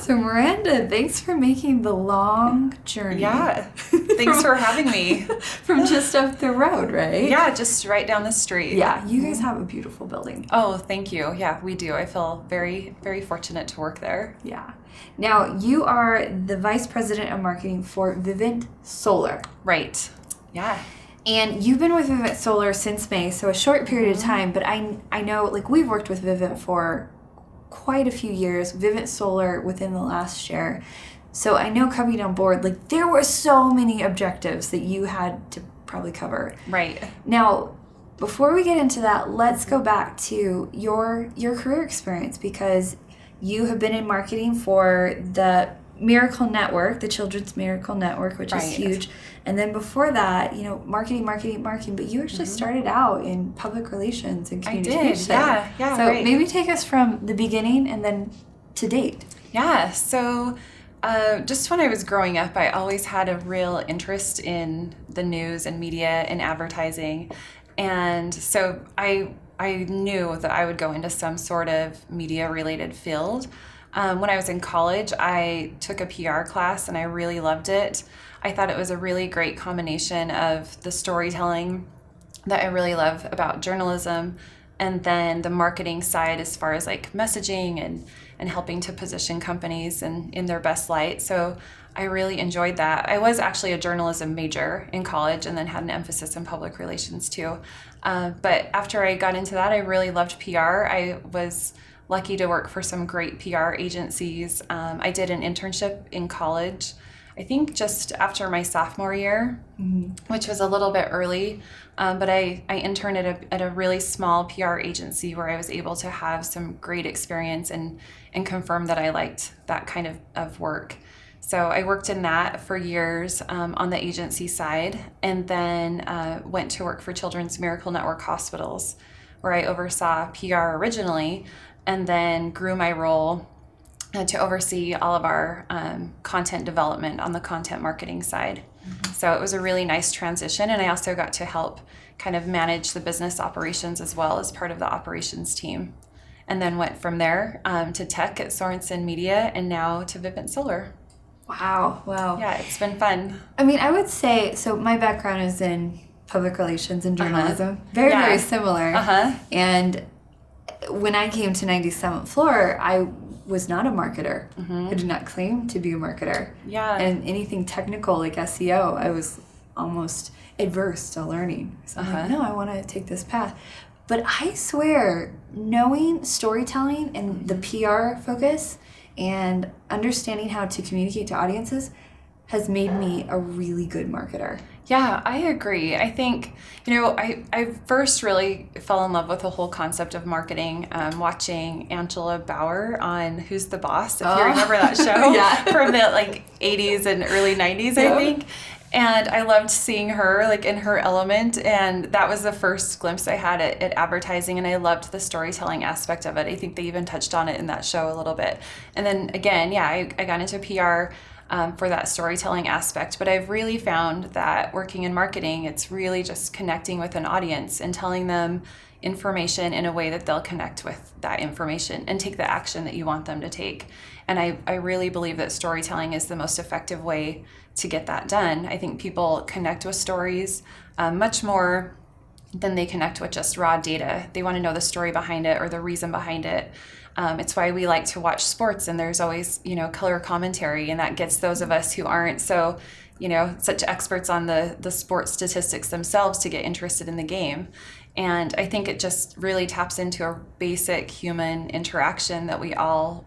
So Miranda, thanks for making the long journey. Yeah. Thanks for having me. From just up the road, right? Yeah, just right down the street. Yeah, you guys have a beautiful building. Oh, thank you. Yeah, we do. I feel very, very fortunate to work there. Yeah. Now, you are the Vice President of Marketing for Vivint Solar. Right. Yeah. And you've been with Vivint Solar since May, so a short period of time, but I know, like, we've worked with Vivint for quite a few years, Vivint Solar within the last year. So I know coming on board, like, there were so many objectives that you had to probably cover. Right. Now, before we get into that, let's go back to your career experience, because you have been in marketing for the Miracle Network, the Children's Miracle Network, which is huge. And then before that, you know, marketing, but you actually started out in public relations and communication. I did, yeah. So right. maybe take us from the beginning and then to date. Yeah, so just when I was growing up, I always had a real interest in the news and media and advertising. And so I knew that I would go into some sort of media-related field. When I was in college, I took a PR class and I really loved it. I thought it was a really great combination of the storytelling that I really love about journalism, and then the marketing side as far as like messaging and helping to position companies in their best light. So I really enjoyed that. I was actually a journalism major in college and then had an emphasis in public relations too. But after I got into that, I really loved PR. I was lucky to work for some great PR agencies. I did an internship in college, I think just after my sophomore year, which was a little bit early, but I interned at a really small PR agency where I was able to have some great experience and confirm that I liked that kind of work. So I worked in that for years on the agency side, and then went to work for Children's Miracle Network hospitals, where I oversaw PR originally, and then grew my role to oversee all of our content development on the content marketing side. So it was a really nice transition, and I also got to help kind of manage the business operations as well as part of the operations team. And then went from there to tech at Sorensen Media, and now to Vivint Solar. Wow. Yeah, it's been fun. I mean, I would say, so my background is in public relations and journalism. Very similar. And when I came to 97th Floor, I was not a marketer. I did not claim to be a marketer. And anything technical like SEO, I was almost adverse to learning. So I'm like, no, I want to take this path. But I swear, knowing storytelling and the PR focus and understanding how to communicate to audiences has made me a really good marketer. Yeah, I agree. I think, I first really fell in love with the whole concept of marketing watching Angela Bauer on Who's the Boss, if you remember that show from the 80s and early 90s, I think. And I loved seeing her in her element, and that was the first glimpse I had at advertising, and I loved the storytelling aspect of it. I think they even touched on it in that show a little bit. And then again, I got into PR for that storytelling aspect, but I've really found that working in marketing, it's really just connecting with an audience and telling them information in a way that they'll connect with that information and take the action that you want them to take. And I really believe that storytelling is the most effective way to get that done. I think people connect with stories much more than they connect with just raw data. They want to know the story behind it or the reason behind it. It's why we like to watch sports, and there's always, color commentary, and that gets those of us who aren't so, such experts on the sports statistics themselves to get interested in the game. And I think it just really taps into a basic human interaction that we all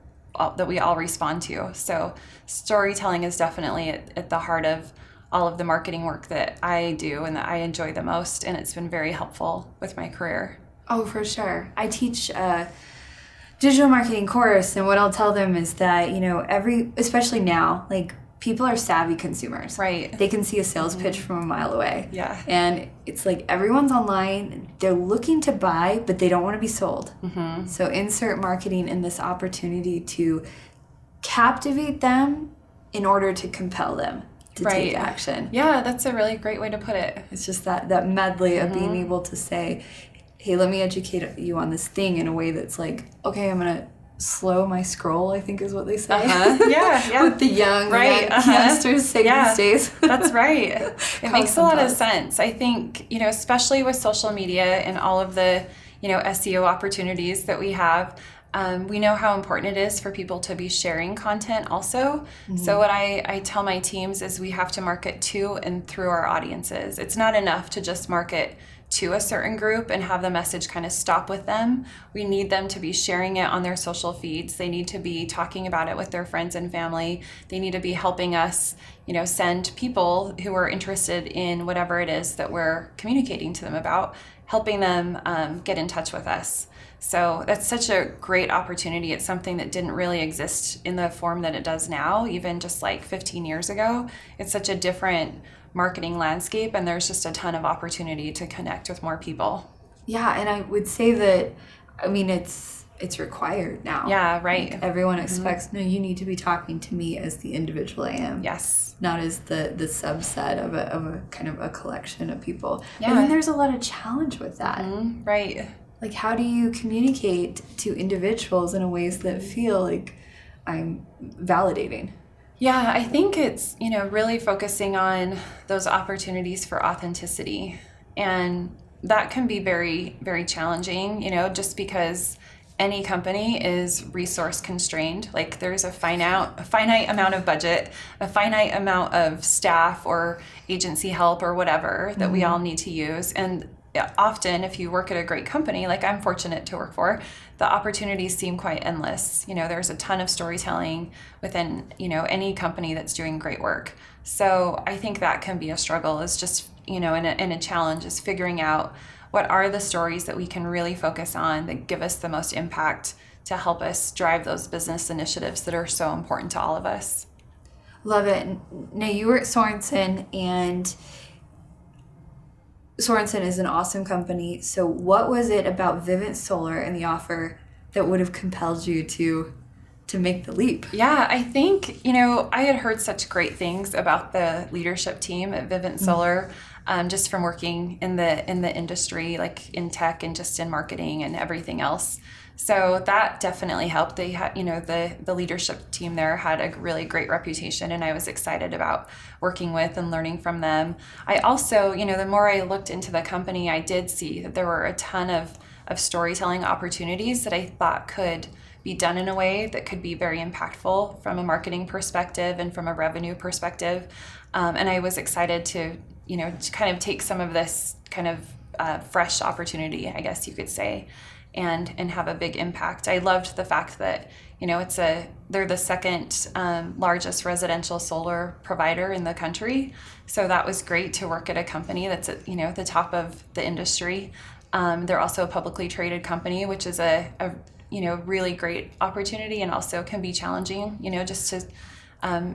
respond to. So storytelling is definitely at the heart of all of the marketing work that I do and that I enjoy the most, and it's been very helpful with my career. Oh, for sure. I teach a digital marketing course, and what I'll tell them is that, especially now, people are savvy consumers. Right. They can see a sales pitch from a mile away. Yeah. And it's everyone's online, they're looking to buy, but they don't want to be sold. So insert marketing in this opportunity to captivate them in order to compel them to take action. Yeah, that's a really great way to put it. It's just that medley of being able to say, hey, let me educate you on this thing in a way that's okay, I'm going to slow my scroll, I think is what they say. Yeah. With the young youngsters say these days. That's right. It makes a lot of sense. I think, especially with social media and all of the, SEO opportunities that we have, we know how important it is for people to be sharing content also. Mm-hmm. So what I tell my teams is we have to market to and through our audiences. It's not enough to just market to a certain group and have the message kind of stop with them. We need them to be sharing it on their social feeds. They need to be talking about it with their friends and family. They need to be helping us, send people who are interested in whatever it is that we're communicating to them about, helping them get in touch with us. So that's such a great opportunity. It's something that didn't really exist in the form that it does now, even just like 15 years ago. It's such a different marketing landscape, and there's just a ton of opportunity to connect with more people. Yeah, and I would say that, it's required now. Yeah, right. Like everyone expects, no, you need to be talking to me as the individual I am. Yes. Not as the subset of a kind of a collection of people. Yeah. And then there's a lot of challenge with that. Mm-hmm. Right. Like, how do you communicate to individuals in a ways that feel like I'm validating? Yeah, I think it's, really focusing on those opportunities for authenticity. And that can be very, very challenging, just because any company is resource constrained. Like there's a finite amount of budget, a finite amount of staff or agency help or whatever that we all need to use. And often if you work at a great company, like I'm fortunate to work for, the opportunities seem quite endless. There's a ton of storytelling within, any company that's doing great work. So I think that can be a struggle, is just, and a challenge is figuring out what are the stories that we can really focus on that give us the most impact to help us drive those business initiatives that are so important to all of us. Love it. Now, you were at Sorensen, and Sorensen is an awesome company. So what was it about Vivint Solar and the offer that would have compelled you to make the leap? Yeah, I think, I had heard such great things about the leadership team at Vivint Solar, just from working in the industry, like in tech and just in marketing and everything else. So that definitely helped. They had, the leadership team there had a really great reputation, and I was excited about working with and learning from them. I also, the more I looked into the company, I did see that there were a ton of storytelling opportunities that I thought could be done in a way that could be very impactful from a marketing perspective and from a revenue perspective. And I was excited to kind of take some of this kind of fresh opportunity, I guess you could say, and have a big impact. I loved the fact that, they're the second largest residential solar provider in the country. So that was great to work at a company that's at, the top of the industry. They're also a publicly traded company, which is a really great opportunity, and also can be challenging, just to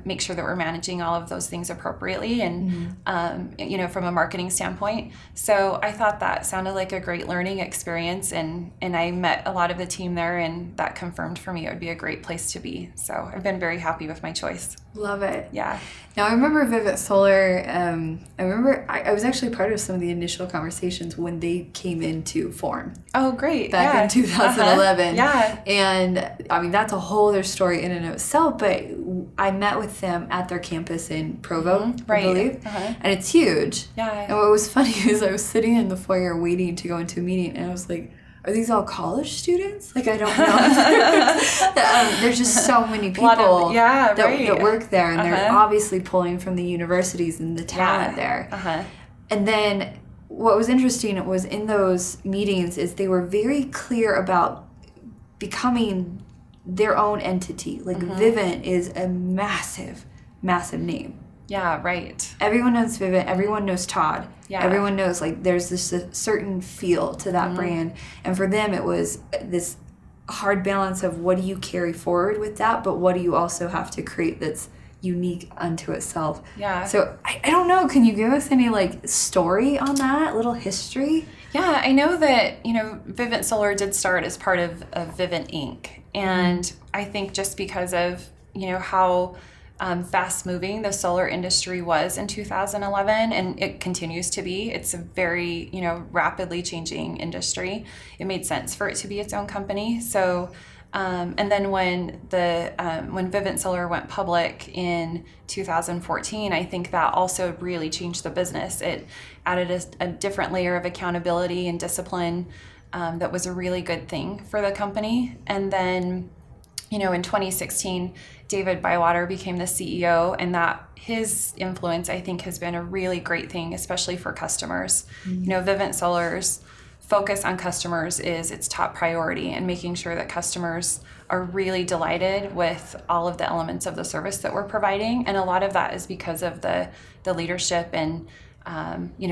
make sure that we're managing all of those things appropriately and, from a marketing standpoint. So I thought that sounded like a great learning experience, and I met a lot of the team there, and that confirmed for me it would be a great place to be. So I've been very happy with my choice. Love it. Yeah. Now, I remember Vivint Solar, I was actually part of some of the initial conversations when they came into form. Oh, great. Back in 2011. Yeah. And, that's a whole other story in and of itself, but I met with them at their campus in Provo, I believe. And it's huge. Yeah. And what was funny is I was sitting in the foyer waiting to go into a meeting, and I was like, are these all college students? Like, I don't know. There's just so many people that work there, and they're obviously pulling from the universities and the talent there. And then what was interesting was in those meetings is they were very clear about becoming their own entity. Like, Vivint is a massive, massive name. Yeah, right. Everyone knows Vivint. Everyone knows Todd. Yeah. Everyone knows, like, there's this certain feel to that brand. And for them, it was this hard balance of what do you carry forward with that, but what do you also have to create that's unique unto itself. Yeah. So I don't know. Can you give us any, like, story on that? Little history? Yeah, I know that, Vivint Solar did start as part of Vivint Inc. And I think just because of, how fast moving the solar industry was in 2011, and it continues to be. It's a very, rapidly changing industry. It made sense for it to be its own company. So, and then when Vivint Solar went public in 2014, I think that also really changed the business. It added a different layer of accountability and discipline that was a really good thing for the company. And then, in 2016, David Bywater became the CEO, and that his influence, I think, has been a really great thing, especially for customers. Vivint Solar's focus on customers is its top priority, and making sure that customers are really delighted with all of the elements of the service that we're providing. And a lot of that is because of the leadership and,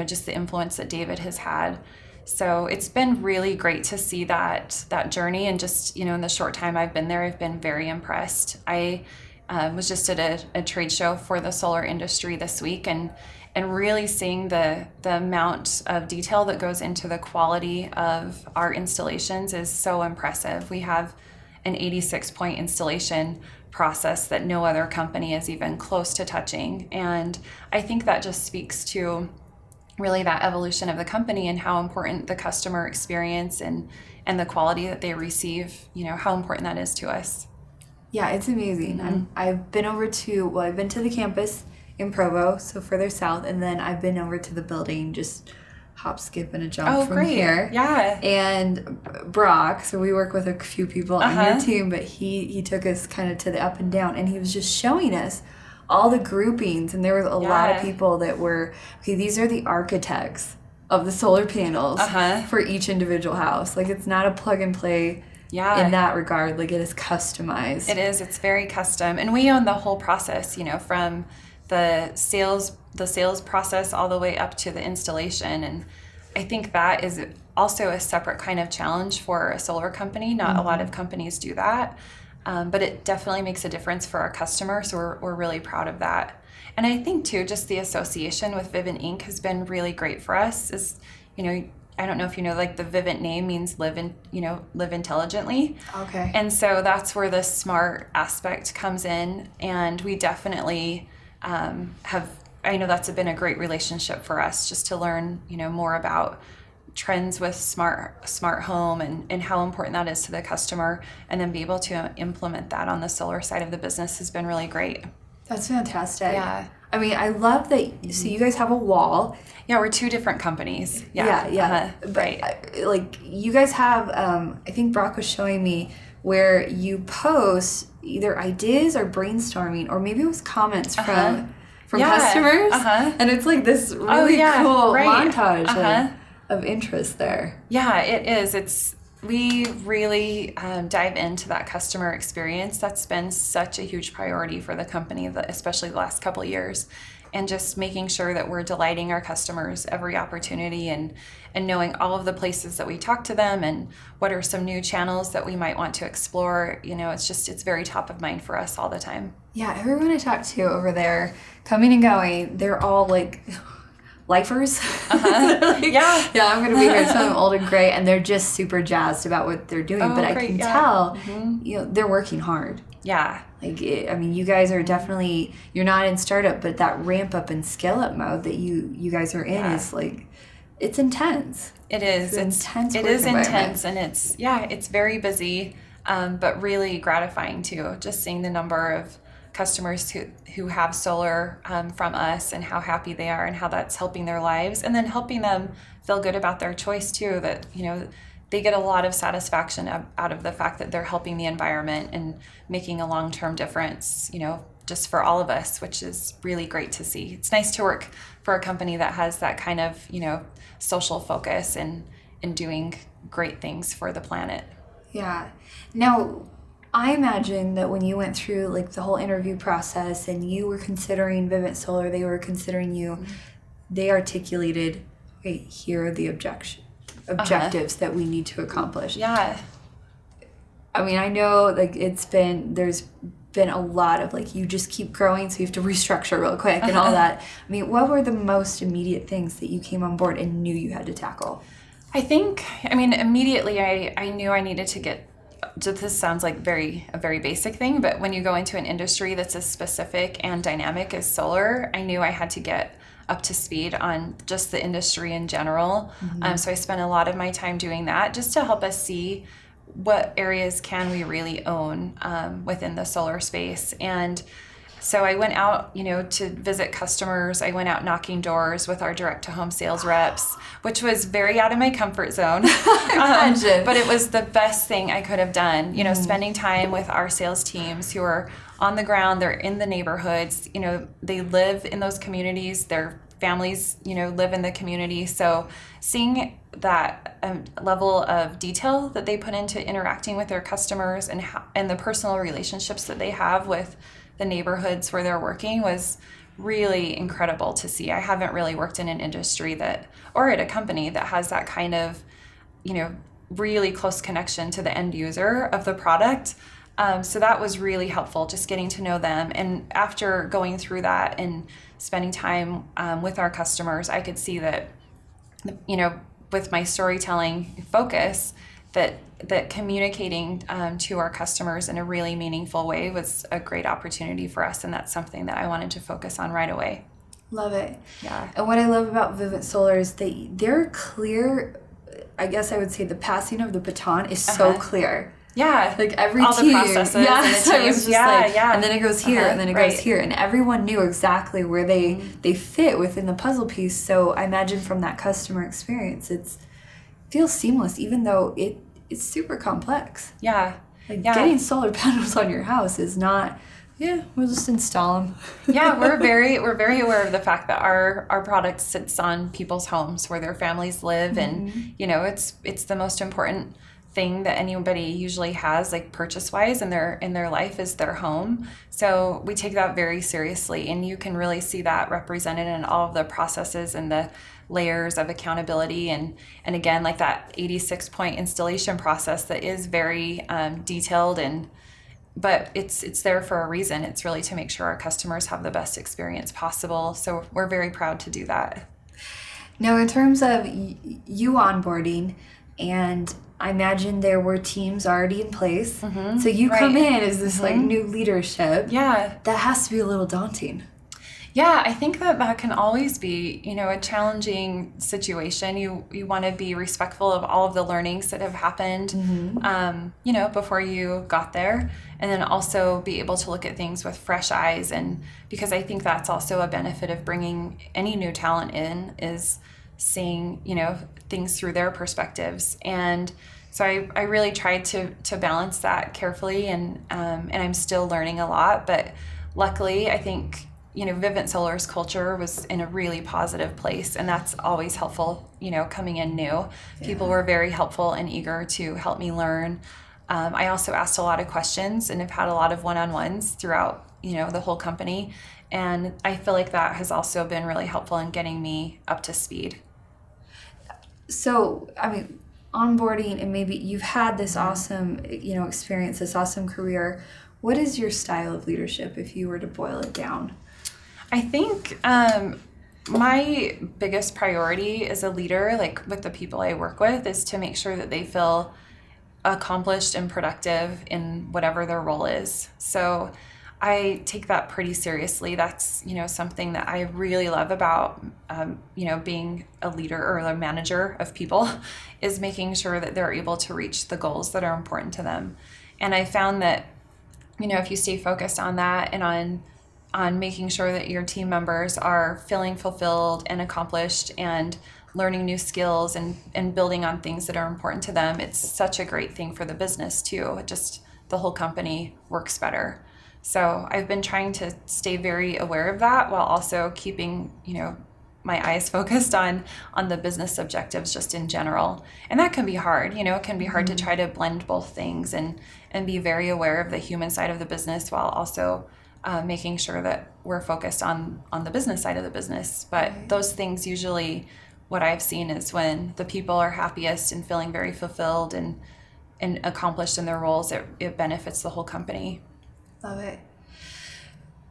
just the influence that David has had. So it's been really great to see that journey, and just, in the short time I've been there, I've been very impressed. I was just at a trade show for the solar industry this week, and really seeing the amount of detail that goes into the quality of our installations is so impressive. We have an 86-point installation process that no other company is even close to touching. And I think that just speaks to really that evolution of the company and how important the customer experience and the quality that they receive, how important that is to us. Yeah, it's amazing. I've been I've been to the campus in Provo, so further south, and then I've been over to the building, just hop, skip, and a jump from here. Yeah. And Brock, so we work with a few people on your team, but he took us kind of to the up and down, and he was just showing us all the groupings, and there was a lot of people that were, these are the architects of the solar panels for each individual house. Like, it's not a plug and play in that regard. Like, it is customized. It is. It's very custom. And we own the whole process, from the sales process all the way up to the installation. And I think that is also a separate kind of challenge for a solar company. Not a lot of companies do that. But it definitely makes a difference for our customers, so we're really proud of that. And I think, too, just the association with Vivint Inc. has been really great for us. Is, I don't know if like the Vivint name means live intelligently. Okay. And so that's where the smart aspect comes in. And we definitely I know that's been a great relationship for us, just to learn, more about trends with smart home and how important that is to the customer, and then be able to implement that on the solar side of the business has been really great. That's fantastic. Yeah. I mean, I love that. So you guys have a wall. Yeah, we're two different companies. Yeah. Right. Like, you guys have, I think Brock was showing me where you post either ideas or brainstorming, or maybe it was comments from customers. And it's like this really cool montage of interest there. Yeah, it is. We really dive into that customer experience. That's been such a huge priority for the company, especially the last couple of years. And just making sure that we're delighting our customers every opportunity, and knowing all of the places that we talk to them, and what are some new channels that we might want to explore. It's very top of mind for us all the time. Yeah, everyone I talk to over there, coming and going, they're all like lifers. Yeah, I'm going to be here until I'm old and gray, and they're just super jazzed about what they're doing. But I can tell, they're working hard. Yeah. You guys are definitely, you're not in startup, but that ramp up and scale up mode that you guys are in is like, it's intense. It is. It's intense. It is intense, and it's very busy, but really gratifying too. Just seeing the number of customers who have solar from us, and how happy they are, and how that's helping their lives, and then helping them feel good about their choice too. That they get a lot of satisfaction out of the fact that they're helping the environment and making a long-term difference, just for all of us, which is really great to see. It's nice to work for a company that has that kind of, social focus and doing great things for the planet. Yeah. Now, I imagine that when you went through like the whole interview process, and you were considering Vivint Solar, they were considering you, they articulated, okay, here are the objectives that we need to accomplish. Yeah. I know like there's been a lot of like, you just keep growing, so you have to restructure real quick and all that. What were the most immediate things that you came on board and knew you had to tackle? I think, immediately I knew I needed to get this sounds like a very basic thing, but when you go into an industry that's as specific and dynamic as solar, I knew I had to get up to speed on just the industry in general. So I spent a lot of my time doing that just to help us see what areas can we really own within the solar space. And so I went out, to visit customers. I went out knocking doors with our direct-to-home sales reps, which was very out of my comfort zone. But it was the best thing I could have done, spending time with our sales teams who are on the ground. They're in the neighborhoods. They live in those communities. Their families, live in the community. So seeing that level of detail that they put into interacting with their customers and the personal relationships that they have with the neighborhoods where they're working was really incredible to see. I haven't really worked in an industry or at a company that has that kind of, really close connection to the end user of the product. So that was really helpful, just getting to know them. And after going through that and spending time with our customers, I could see that, with my storytelling focus, that communicating to our customers in a really meaningful way was a great opportunity for us, and that's something that I wanted to focus on right away. Love it. Yeah. And what I love about Vivint Solar is they're clear. I guess I would say the passing of the baton is so clear. Yeah. Like every all team. the processes and the So it was teams. just and then it goes here, and then it goes here. And everyone knew exactly where they fit within the puzzle piece. So I imagine from that customer experience, it feels seamless, even though it's super complex. Yeah. Getting solar panels on your house is not, we'll just install them. Yeah, we're very aware of the fact that our product sits on people's homes where their families live, and it's the most important thing that anybody usually has, like purchase-wise in their life, is their home. So we take that very seriously, and you can really see that represented in all of the processes and the layers of accountability, and again, like that 86-point installation process that is very detailed, but it's there for a reason. It's really to make sure our customers have the best experience possible. So we're very proud to do that. Now, in terms of you onboarding, and I imagine there were teams already in place. So you come in as this like new leadership. Yeah. That has to be a little daunting. Yeah, I think that can always be, a challenging situation. You want to be respectful of all of the learnings that have happened, before you got there, and then also be able to look at things with fresh eyes. And because I think that's also a benefit of bringing any new talent in, is seeing, things through their perspectives. And so I really tried to balance that carefully, and I'm still learning a lot, but luckily I think, Vivint Solar's culture was in a really positive place, and that's always helpful, coming in new. Yeah. People were very helpful and eager to help me learn. I also asked a lot of questions and have had a lot of one-on-ones throughout, the whole company. And I feel like that has also been really helpful in getting me up to speed. So, onboarding, and maybe you've had this awesome, experience, this awesome career. What is your style of leadership if you were to boil it down? I think my biggest priority as a leader, like with the people I work with, is to make sure that they feel accomplished and productive in whatever their role is. So I take that pretty seriously. That's, something that I really love about, being a leader or a manager of people, is making sure that they're able to reach the goals that are important to them. And I found that, if you stay focused on that and on making sure that your team members are feeling fulfilled and accomplished and learning new skills and building on things that are important to them, it's such a great thing for the business too. Just the whole company works better. So I've been trying to stay very aware of that while also keeping, my eyes focused on the business objectives just in general. And that can be hard, it can be hard to try to blend both things and be very aware of the human side of the business while also making sure that we're focused on the business side of the business. But those things usually, what I've seen is when the people are happiest and feeling very fulfilled and accomplished in their roles, it benefits the whole company. Love it.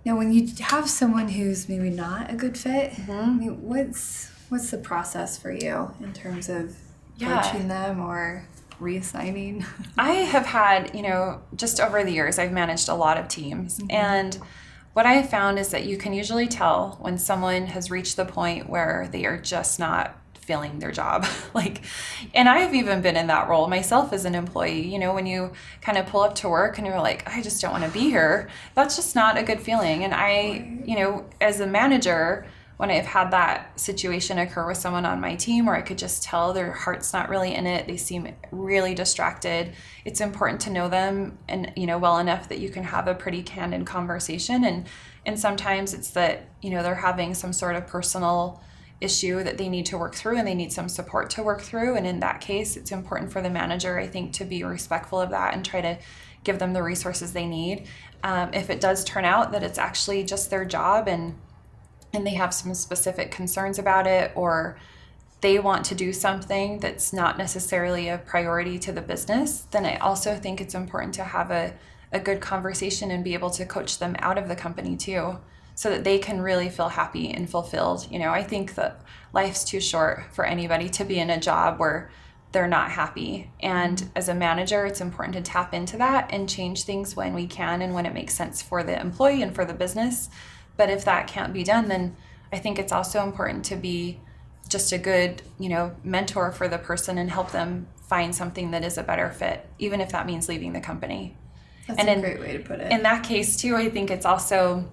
Now, when you have someone who's maybe not a good fit, what's the process for you in terms of coaching them or reassigning? I have had, just over the years, I've managed a lot of teams. And what I have found is that you can usually tell when someone has reached the point where they are just not feeling their job. And I've even been in that role myself as an employee. When you kind of pull up to work and you're like, I just don't want to be here, that's just not a good feeling. And I, as a manager, when I've had that situation occur with someone on my team where I could just tell their heart's not really in it, they seem really distracted, it's important to know them and, well enough that you can have a pretty candid conversation. And sometimes it's that, they're having some sort of personal issue that they need to work through and they need some support to work through. And in that case, it's important for the manager, I think, to be respectful of that and try to give them the resources they need. If it does turn out that it's actually just their job and they have some specific concerns about it, or they want to do something that's not necessarily a priority to the business, then I also think it's important to have a good conversation and be able to coach them out of the company too, so that they can really feel happy and fulfilled. I think that life's too short for anybody to be in a job where they're not happy. And as a manager, it's important to tap into that and change things when we can and when it makes sense for the employee and for the business. But if that can't be done, then I think it's also important to be just a good, mentor for the person and help them find something that is a better fit, even if that means leaving the company. That's a great way to put it. In that case, too, I think it's also,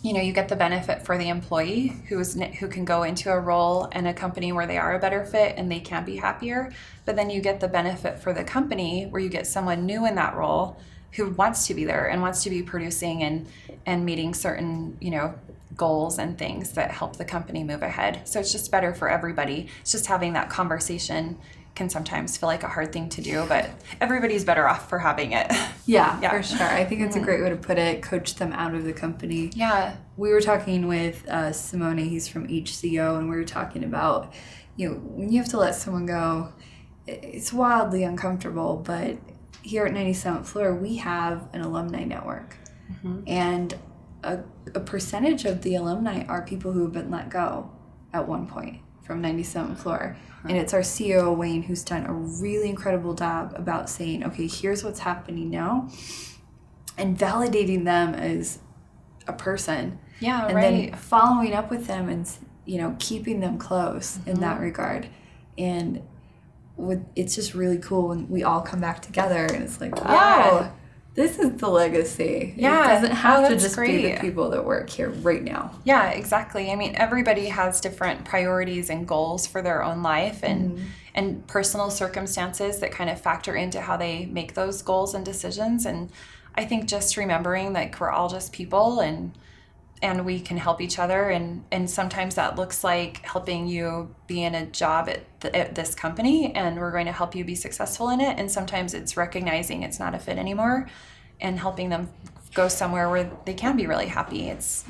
you get the benefit for the employee who can go into a role in a company where they are a better fit and they can be happier. But then you get the benefit for the company where you get someone new in that role who wants to be there and wants to be producing and meeting certain, goals and things that help the company move ahead. So it's just better for everybody. It's just having that conversation can sometimes feel like a hard thing to do, but everybody's better off for having it. Yeah, for sure. I think it's a great way to put it. Coach them out of the company. Yeah. We were talking with Simone, he's from HCO, and we were talking about, when you have to let someone go, it's wildly uncomfortable, but here at 97th Floor, we have an alumni network. And a percentage of the alumni are people who have been let go at one point from 97th Floor. And it's our CEO, Wayne, who's done a really incredible job about saying, okay, here's what's happening now, and validating them as a person. Yeah, and then following up with them and, keeping them close in that regard. And it's just really cool when we all come back together and it's like, wow, this is the legacy. Yeah. It doesn't have to just be the people that work here right now. Yeah, exactly. I mean, everybody has different priorities and goals for their own life and personal circumstances that kind of factor into how they make those goals and decisions. And I think just remembering that we're all just people and we can help each other. And sometimes that looks like helping you be in a job at this company, and we're going to help you be successful in it. And sometimes it's recognizing it's not a fit anymore and helping them go somewhere where they can be really happy. It's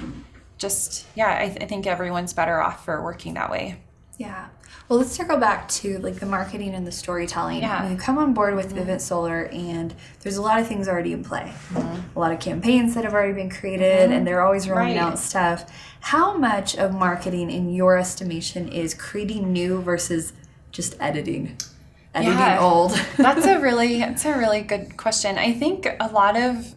just, I think everyone's better off for working that way. Yeah. Well, let's circle back to the marketing and the storytelling. Yeah. You come on board with Vivint Solar, and there's a lot of things already in play. A lot of campaigns that have already been created, and they're always rolling out stuff. How much of marketing, in your estimation, is creating new versus just editing old? That's a really good question. I think a lot of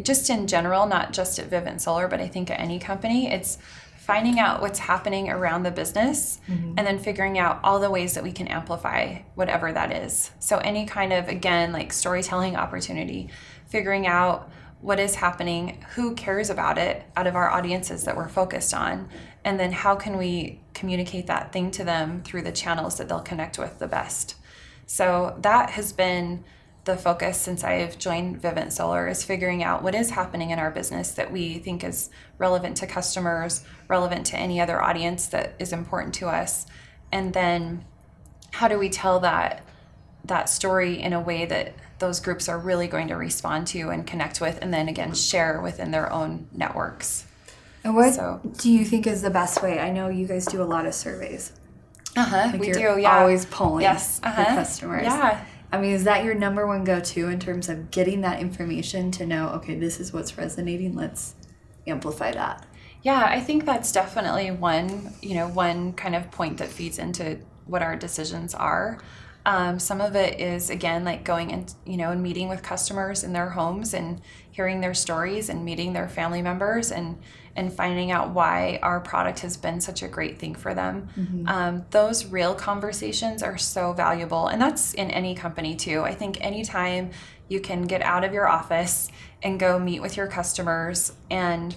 just in general, not just at Vivint Solar, but I think at any company, it's finding out what's happening around the business and then figuring out all the ways that we can amplify whatever that is. So any kind of, again, storytelling opportunity, figuring out what is happening, who cares about it out of our audiences that we're focused on, and then how can we communicate that thing to them through the channels that they'll connect with the best. So that has been the focus since I've joined Vivint Solar, is figuring out what is happening in our business that we think is relevant to customers, relevant to any other audience that is important to us. And then how do we tell that story in a way that those groups are really going to respond to and connect with, and then again, share within their own networks. And what do you think is the best way? I know you guys do a lot of surveys. We do, yeah. Always polling the customers. Yeah. I mean, is that your number one go-to in terms of getting that information to know, okay, this is what's resonating, let's amplify that? Yeah, I think that's definitely one kind of point that feeds into what our decisions are. Some of it is, again, like going and, and meeting with customers in their homes and hearing their stories and meeting their family members and finding out why our product has been such a great thing for them. Mm-hmm. Those real conversations are so valuable. And that's in any company too. I think anytime you can get out of your office and go meet with your customers and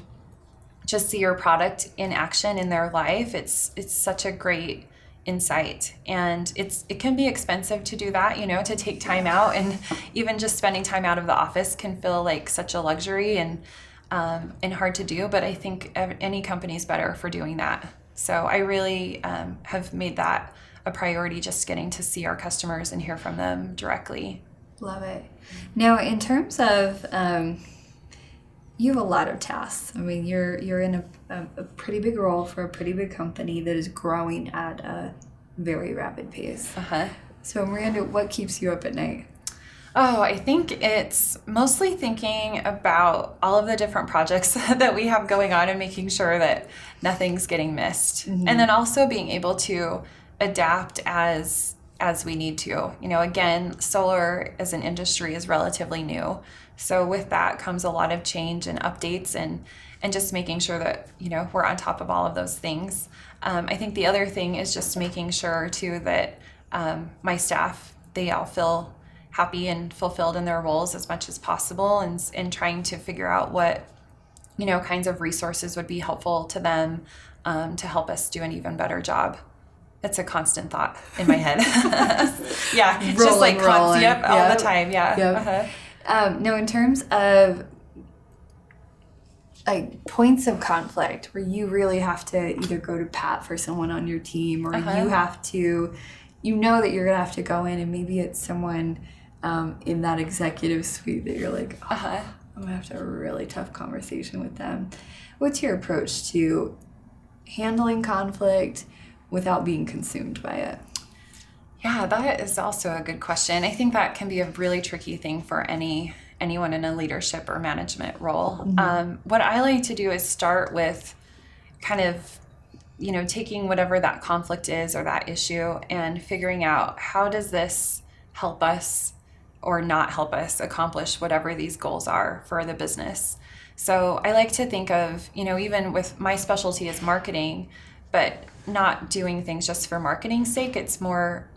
just see your product in action in their life, it's such a great insight. And it can be expensive to do that, to take time out, and even just spending time out of the office can feel like such a luxury and hard to do. But I think any company is better for doing that. So I really have made that a priority, just getting to see our customers and hear from them directly. Love it. Now, in terms of you have a lot of tasks. I mean, you're in a pretty big role for a pretty big company that is growing at a very rapid pace. So, Miranda, what keeps you up at night? Oh, I think it's mostly thinking about all of the different projects that we have going on and making sure that nothing's getting missed. Mm-hmm. And then also being able to adapt as we need to. Again, solar as an industry is relatively new. So with that comes a lot of change and updates and just making sure that, we're on top of all of those things. I think the other thing is just making sure too that my staff, they all feel happy and fulfilled in their roles as much as possible, and trying to figure out what, kinds of resources would be helpful to them to help us do an even better job. It's a constant thought in my head. Yeah, it's just like rolling. Yep, all the time. Yeah. Yep. Now, in terms of like points of conflict where you really have to either go to bat for someone on your team, or you have to, that you're gonna have to go in, and maybe it's someone in that executive suite that you're like, I'm gonna have to have a really tough conversation with them. What's your approach to handling conflict without being consumed by it? Yeah, that is also a good question. I think that can be a really tricky thing for anyone in a leadership or management role. Mm-hmm. What I like to do is start with kind of, taking whatever that conflict is or that issue and figuring out, how does this help us or not help us accomplish whatever these goals are for the business. So I like to think of, even with my specialty is marketing, but not doing things just for marketing's sake. It's more,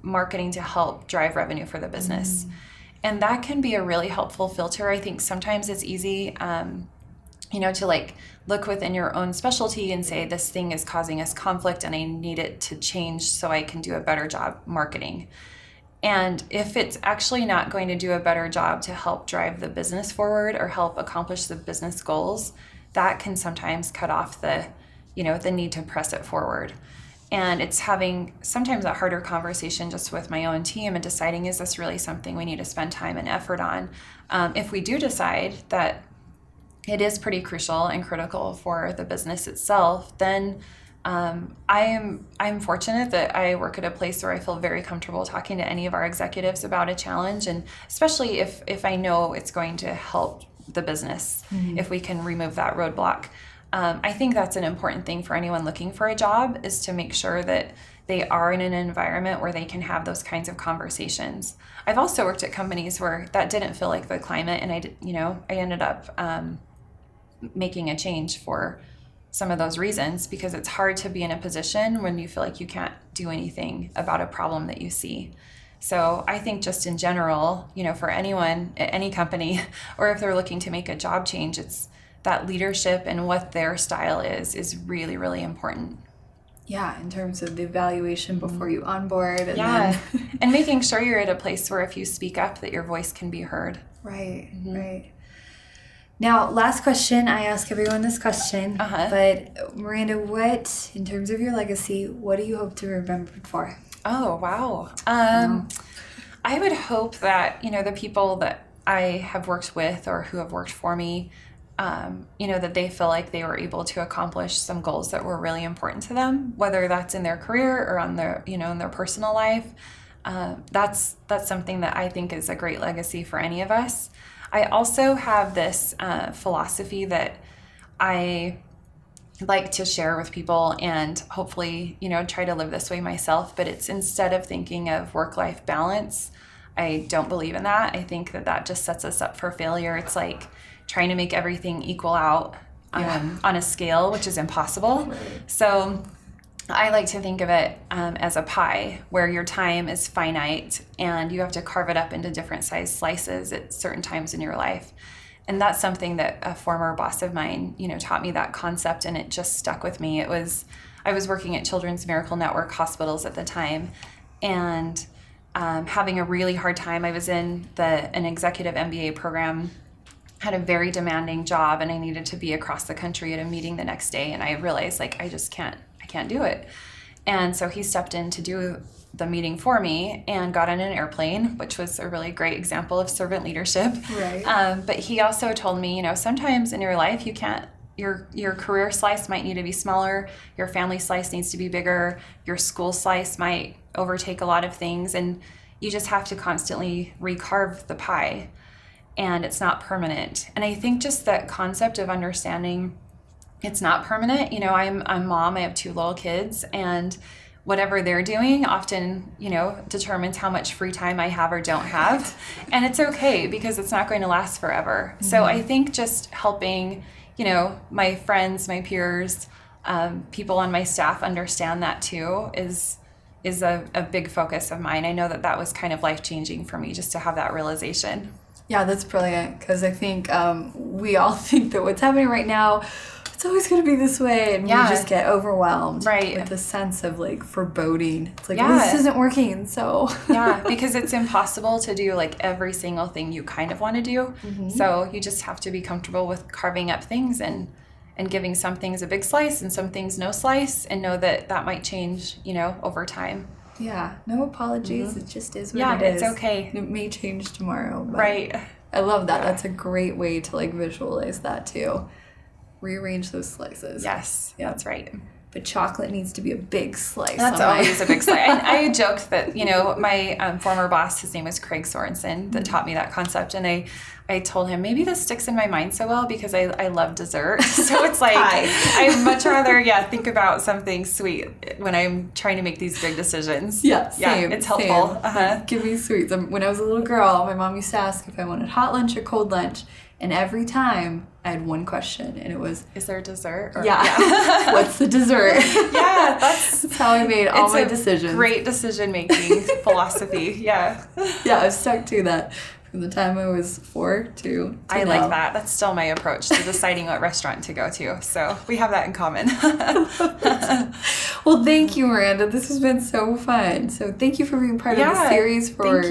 marketing to help drive revenue for the business. And that can be a really helpful filter. I think sometimes it's easy, to like look within your own specialty and say, this thing is causing us conflict and I need it to change so I can do a better job marketing. And if it's actually not going to do a better job to help drive the business forward or help accomplish the business goals, that can sometimes cut off the need to press it forward. And it's having sometimes a harder conversation just with my own team and deciding, is this really something we need to spend time and effort on? If we do decide that it is pretty crucial and critical for the business itself, then I'm fortunate that I work at a place where I feel very comfortable talking to any of our executives about a challenge, and especially if I know it's going to help the business, if we can remove that roadblock. I think that's an important thing for anyone looking for a job, is to make sure that they are in an environment where they can have those kinds of conversations. I've also worked at companies where that didn't feel like the climate, and I ended up making a change for some of those reasons, because it's hard to be in a position when you feel like you can't do anything about a problem that you see. So I think just in general, for anyone at any company, or if they're looking to make a job change, it's that leadership and what their style is really, really important. Yeah, in terms of the evaluation before you onboard. And then... and making sure you're at a place where if you speak up, that your voice can be heard. Right, right. Now, last question. I ask everyone this question, but Miranda, what, in terms of your legacy, what do you hope to be remembered for? Oh, wow. I would hope that, the people that I have worked with or who have worked for me, that they feel like they were able to accomplish some goals that were really important to them, whether that's in their career or on their, in their personal life. That's something that I think is a great legacy for any of us. I also have this philosophy that I like to share with people and hopefully, try to live this way myself. But it's instead of thinking of work-life balance, I don't believe in that. I think that just sets us up for failure. It's like trying to make everything equal out on a scale, which is impossible. Right. So I like to think of it as a pie where your time is finite and you have to carve it up into different size slices at certain times in your life. And that's something that a former boss of mine, taught me that concept, and it just stuck with me. I was working at Children's Miracle Network hospitals at the time, and having a really hard time. I was in an executive MBA program, had a very demanding job, and I needed to be across the country at a meeting the next day. And I realized I can't do it. And so he stepped in to do the meeting for me and got on an airplane, which was a really great example of servant leadership. Right. But he also told me, sometimes in your life you can't, your career slice might need to be smaller, your family slice needs to be bigger, your school slice might overtake a lot of things, and you just have to constantly recarve the pie, and it's not permanent. And I think just that concept of understanding it's not permanent. I'm mom, I have 2 little kids, and whatever they're doing often, determines how much free time I have or don't have. And it's okay because it's not going to last forever. Mm-hmm. So I think just helping, my friends, my peers, people on my staff understand that too is a big focus of mine. I know that was kind of life-changing for me just to have that realization. Yeah, that's brilliant, because I think we all think that what's happening right now, it's always going to be this way, and we just get overwhelmed with a sense of foreboding. It's well, this isn't working, so because it's impossible to do every single thing you kind of want to do. Mm-hmm. So you just have to be comfortable with carving up things and giving some things a big slice and some things no slice, and know that might change over time. Yeah, no apologies. Mm-hmm. It just is what it is. Yeah, it's okay. It may change tomorrow. But right. I love that. That's a great way to visualize that too. Rearrange those slices. Yes, that's right. But chocolate needs to be a big slice. That's always a big slice. I joked that, my former boss, his name was Craig Sorensen, that taught me that concept. And I told him, maybe this sticks in my mind so well because I love dessert. So it's I'd much rather, think about something sweet when I'm trying to make these big decisions. Yeah, same. It's helpful. Same. Uh-huh. Give me sweets. When I was a little girl, my mom used to ask if I wanted hot lunch or cold lunch. And every time I had one question, and it was, is there dessert? What's the dessert? That's how I made all my decisions. Great decision-making philosophy. Yeah, I've stuck to that from the time I was 4 to I now. like that. That's still my approach to deciding what restaurant to go to. So we have that in common. Well, thank you, Miranda. This has been so fun. So thank you for being part of the series, for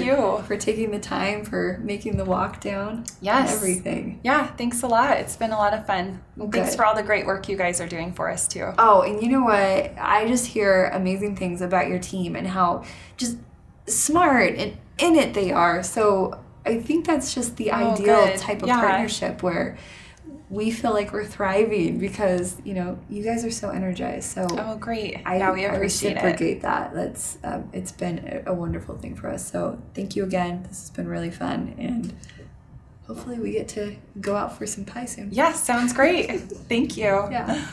taking the time, for making the walk down. Yes. And everything. Yeah, thanks a lot. It's been a lot of fun. Thanks for all the great work you guys are doing for us too. Oh, and you know what? I just hear amazing things about your team and how just smart and in it they are. So I think that's just the ideal type of partnership where we feel like we're thriving because, you guys are so energized. So great. We appreciate that. That's it's been a wonderful thing for us. So thank you again. This has been really fun, and hopefully we get to go out for some pie soon. Yes, sounds great. Thank you. Yeah.